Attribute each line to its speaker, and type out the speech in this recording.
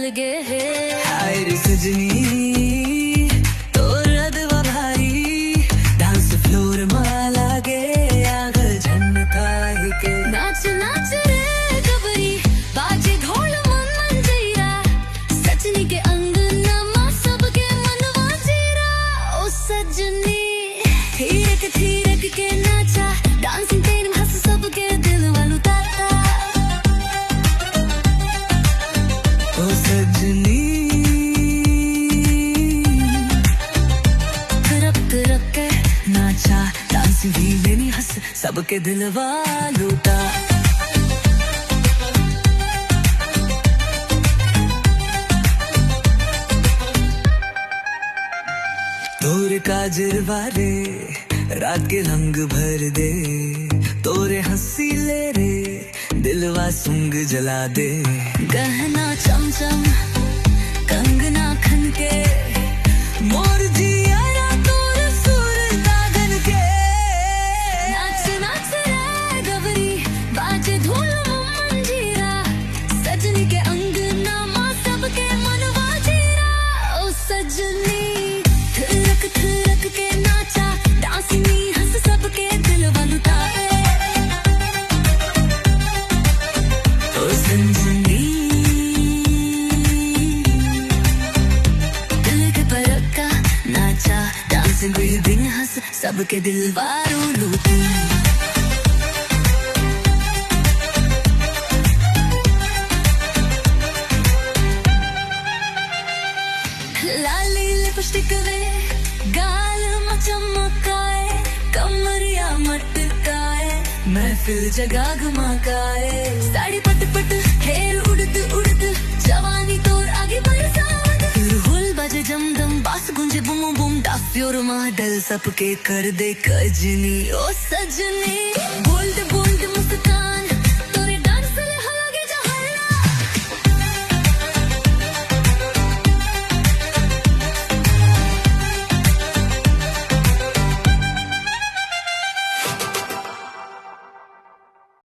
Speaker 1: अलगे है।
Speaker 2: हाय रे सजनी तोर अदवा भारी डांस फ्लोर माला गे आग झंडा के
Speaker 1: नाच नाच रे गबरी बाजे ढोल मन मंजीरा सजनी के अंगना मां सबके मनवा जीरा। ओ सजनी थीरक के नाचा डांसिंग तेरे हंस सबके दिल वालू ताता।
Speaker 2: ओ सजनी
Speaker 1: तरक के
Speaker 2: नाचा डांसिंग भी मेरी हंस सबके दिल वालूटा। तोरे काजल वाले रात के रंग भर दे तोरे हंसी ले रे दिलवा सुंग जला दे।
Speaker 1: गहना चमचम कंगना खन के
Speaker 2: मोर जिया तोर सुर लागन के
Speaker 1: नाच नाच रे गबरी बाजे ढोल मंजीरा सजनी के अंगना मां सबके मनवा जीरा। ओ सजनी थरक के नाचा डांसिंग हंस सबके दिल वालू ताए।
Speaker 2: ओ सजनी
Speaker 1: दिल के परका नाचा डांसिंग ब्रीदिंग हंस सबके दिल वारू लूटी। लाली लिपस्टिक वे गाल में चमकाए कमरिया मटकाए
Speaker 2: महफिल जगह घुमाकाए।
Speaker 1: साड़ी पट पट हेर उड़द उड़द जवानी तोर आगे बरसात।
Speaker 2: हुल बजे जमदम बास गुंजे बुम बुम डाफ्योर मॉडल सबके कर दे कजनी।
Speaker 1: ओ सजनी बोल्ड बोल्ड